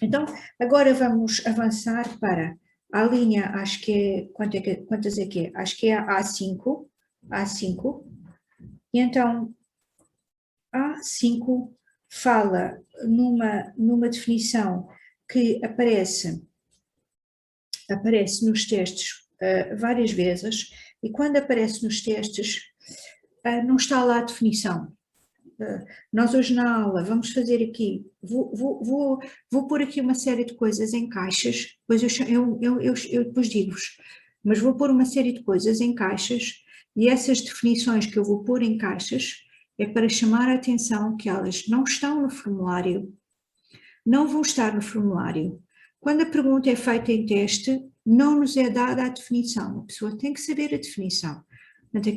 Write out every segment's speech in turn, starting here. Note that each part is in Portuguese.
Então, agora vamos avançar para a linha, acho que é, quantas é que é? Acho que é a A5, e então A5 fala numa definição que aparece nos testes várias vezes, e quando aparece nos testes não está lá a definição. Nós hoje na aula vamos fazer aqui, vou pôr aqui uma série de coisas em caixas, depois eu depois digo-vos, mas vou pôr uma série de coisas em caixas, e essas definições que eu vou pôr em caixas é para chamar a atenção que elas não estão no formulário, não vão estar no formulário. Quando a pergunta é feita em teste, não nos é dada a definição, a pessoa tem que saber a definição. Portanto,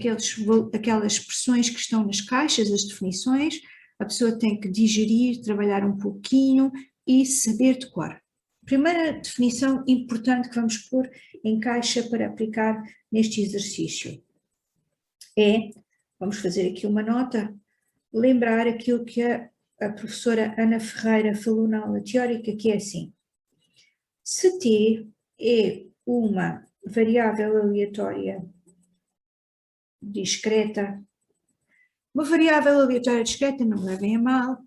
aquelas expressões que estão nas caixas, as definições, a pessoa tem que digerir, trabalhar um pouquinho e saber de cor. Primeira definição importante que vamos pôr em caixa para aplicar neste exercício é, vamos fazer aqui uma nota, lembrar aquilo que a professora Ana Ferreira falou na aula teórica, que é assim: se T é uma variável aleatória discreta, uma variável aleatória discreta, não levem a mal,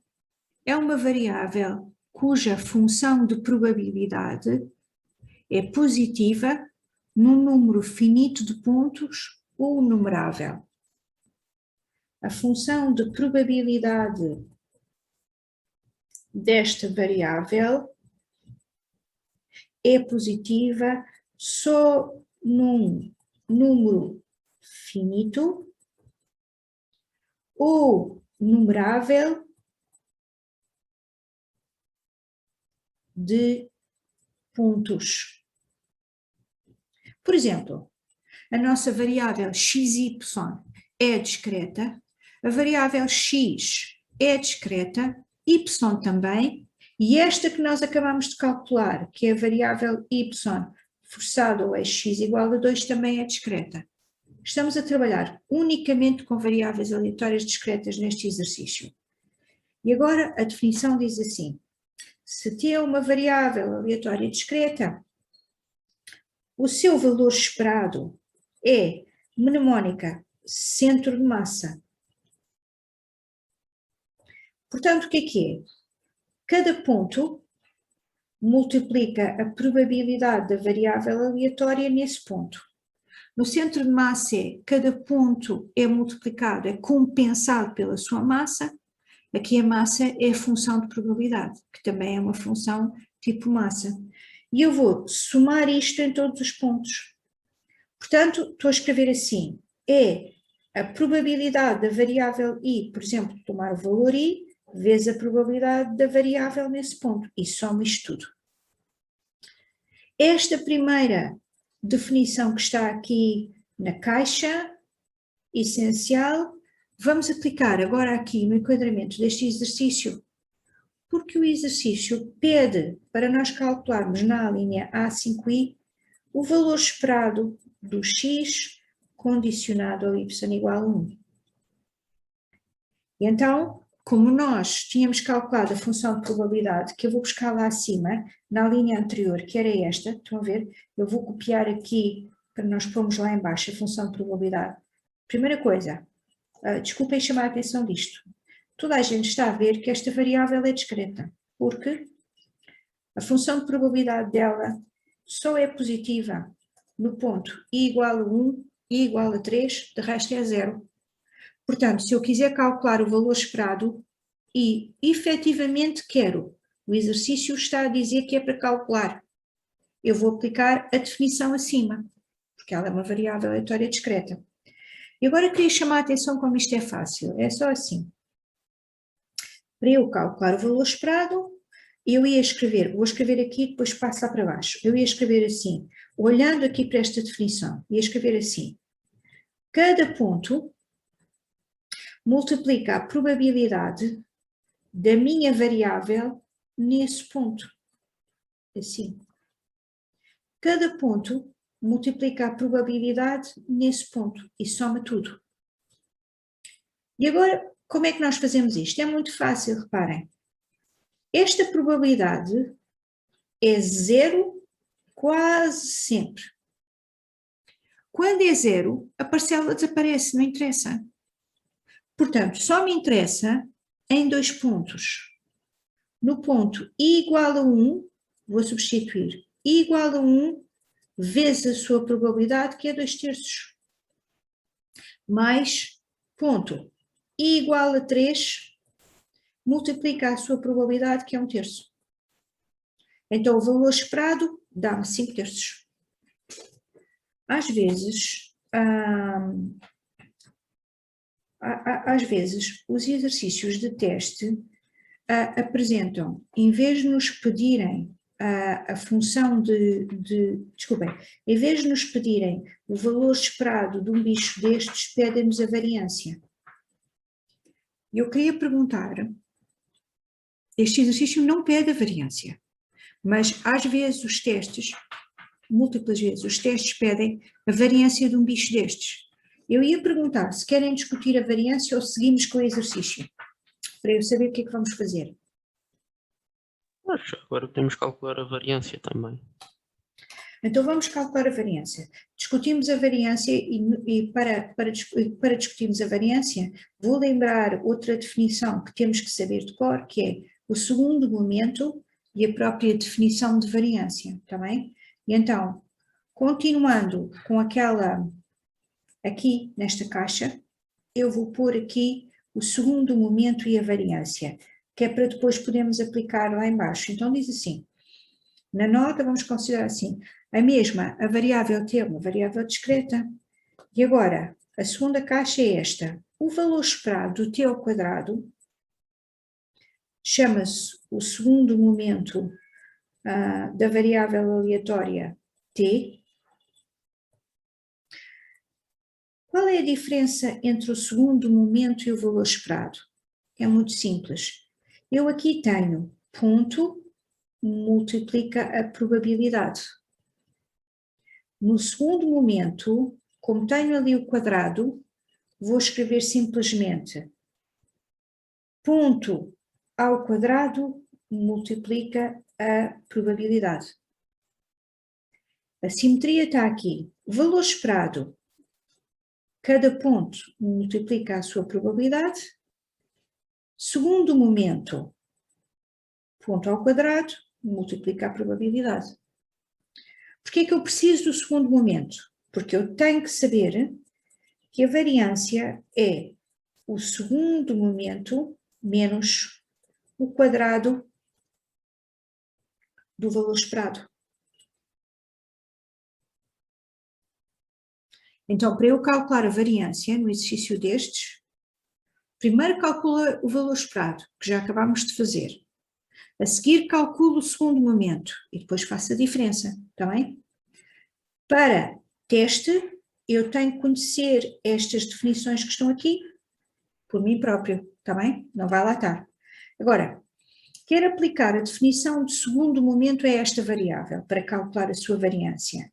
é uma variável cuja função de probabilidade é positiva num número finito de pontos ou numerável. A função de probabilidade desta variável é positiva só num número finito ou numerável de pontos. Por exemplo, a nossa variável xy é discreta, a variável x é discreta, y também, e esta que nós acabamos de calcular, que é a variável y forçado ao eixo x igual a 2, também é discreta. Estamos a trabalhar unicamente com variáveis aleatórias discretas neste exercício. E agora a definição diz assim: se T é uma variável aleatória discreta, o seu valor esperado é mnemónica centro de massa. Portanto, o que é? Cada ponto multiplica a probabilidade da variável aleatória nesse ponto. No centro de massa cada ponto é multiplicado, é compensado pela sua massa. Aqui a massa é a função de probabilidade, que também é uma função tipo massa. E eu vou somar isto em todos os pontos. Portanto, estou a escrever assim: é a probabilidade da variável i, por exemplo, tomar o valor i, vezes a probabilidade da variável nesse ponto, e soma isto tudo. Esta primeira definição que está aqui na caixa, essencial, vamos aplicar agora aqui no enquadramento deste exercício, porque o exercício pede para nós calcularmos na linha A5i o valor esperado do x condicionado ao y igual a 1. E então, como nós tínhamos calculado a função de probabilidade, que eu vou buscar lá acima, na linha anterior, que era esta, estão a ver? Eu vou copiar aqui para nós pormos lá em baixo a função de probabilidade. Primeira coisa, desculpem chamar a atenção disto. Toda a gente está a ver que esta variável é discreta, porque a função de probabilidade dela só é positiva no ponto i igual a 1, i igual a 3, de resto é 0. Portanto, se eu quiser calcular o valor esperado e efetivamente quero, o exercício está a dizer que é para calcular, eu vou aplicar a definição acima, porque ela é uma variável aleatória discreta. E agora eu queria chamar a atenção como isto é fácil, é só assim. Para eu calcular o valor esperado, eu ia escrever, vou escrever aqui, depois passo lá para baixo, eu ia escrever assim, olhando aqui para esta definição, ia escrever assim: cada ponto multiplica a probabilidade da minha variável nesse ponto. Assim. Cada ponto multiplica a probabilidade nesse ponto e soma tudo. E agora, como é que nós fazemos isto? É muito fácil, reparem. Esta probabilidade é zero quase sempre. Quando é zero, a parcela desaparece, não interessa. Portanto, só me interessa em 2 pontos. No ponto I igual a 1, vou substituir I igual a 1 vezes a sua probabilidade, que é 2/3, mais ponto I igual a 3, multiplica a sua probabilidade, que é 1/3. Então, o valor esperado dá-me 5/3. Às vezes, os exercícios de teste apresentam, em vez de nos pedirem a função desculpem, em vez de nos pedirem o valor esperado de um bicho destes, pedem-nos a variância. Eu queria perguntar, este exercício não pede a variância, mas às vezes os testes, múltiplas vezes, os testes pedem a variância de um bicho destes. Eu ia perguntar se querem discutir a variância ou seguimos com o exercício, para eu saber o que é que vamos fazer. Acho que agora podemos calcular a variância também. Então vamos calcular a variância. Discutimos a variância e para discutirmos a variância, vou lembrar outra definição que temos que saber de cor, que é o segundo momento e a própria definição de variância, está bem? E então, continuando com aquela aqui nesta caixa, eu vou pôr aqui o segundo momento e a variância, que é para depois podermos aplicar lá embaixo. Então diz assim, na nota vamos considerar assim, a variável T é uma variável discreta, e agora a segunda caixa é esta, o valor esperado do T ao quadrado chama-se o segundo momento da variável aleatória T. Qual é a diferença entre o segundo momento e o valor esperado? É muito simples. Eu aqui tenho ponto multiplica a probabilidade. No segundo momento, como tenho ali o quadrado, vou escrever simplesmente ponto ao quadrado multiplica a probabilidade. A simetria está aqui. Valor esperado. Cada ponto multiplica a sua probabilidade. Segundo momento, ponto ao quadrado, multiplica a probabilidade. Porquê é que eu preciso do segundo momento? Porque eu tenho que saber que a variância é o segundo momento menos o quadrado do valor esperado. Então, para eu calcular a variância no exercício destes, primeiro calcula o valor esperado, que já acabámos de fazer. A seguir calculo o segundo momento e depois faço a diferença, está bem? Para teste, eu tenho que conhecer estas definições que estão aqui por mim próprio, está bem? Não vai lá estar. Agora, quero aplicar a definição de segundo momento a esta variável para calcular a sua variância.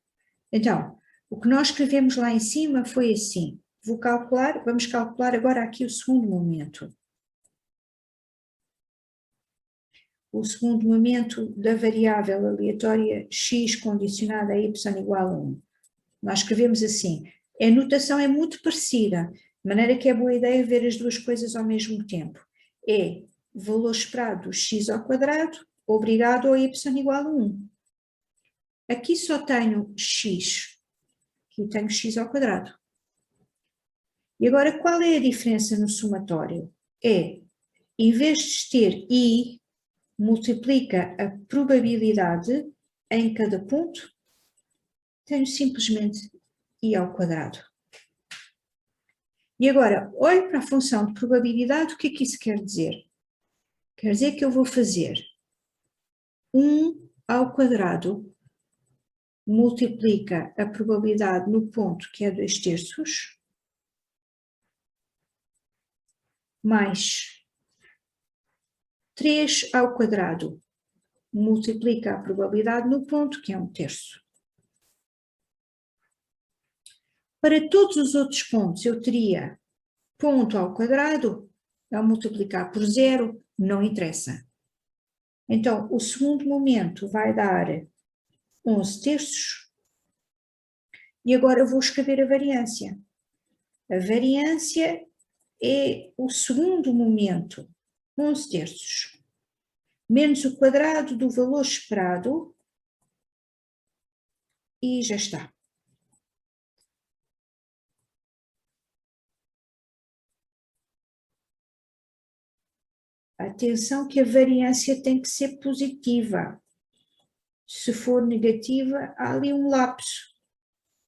Então, o que nós escrevemos lá em cima foi assim. Vamos calcular agora aqui o segundo momento. O segundo momento da variável aleatória x condicionada a y igual a 1. Nós escrevemos assim. A notação é muito parecida, de maneira que é boa ideia ver as duas coisas ao mesmo tempo. É valor esperado do x ao quadrado, obrigado ao y igual a 1. Aqui só tenho x, aqui tenho x ao quadrado. E agora qual é a diferença no somatório? É, em vez de ter i, multiplica a probabilidade em cada ponto, tenho simplesmente i ao quadrado. E agora, olho para a função de probabilidade, o que é que isso quer dizer? Quer dizer que eu vou fazer 1 ao quadrado multiplica a probabilidade no ponto, que é 2/3, mais 3 ao quadrado multiplica a probabilidade no ponto, que é 1/3. Para todos os outros pontos eu teria ponto ao quadrado, ao multiplicar por 0, não interessa. Então, o segundo momento vai dar 11 terços. E agora vou escrever a variância. A variância é o segundo momento, 11 terços, menos o quadrado do valor esperado, e já está. Atenção que a variância tem que ser positiva. Se for negativa, há ali um lapso.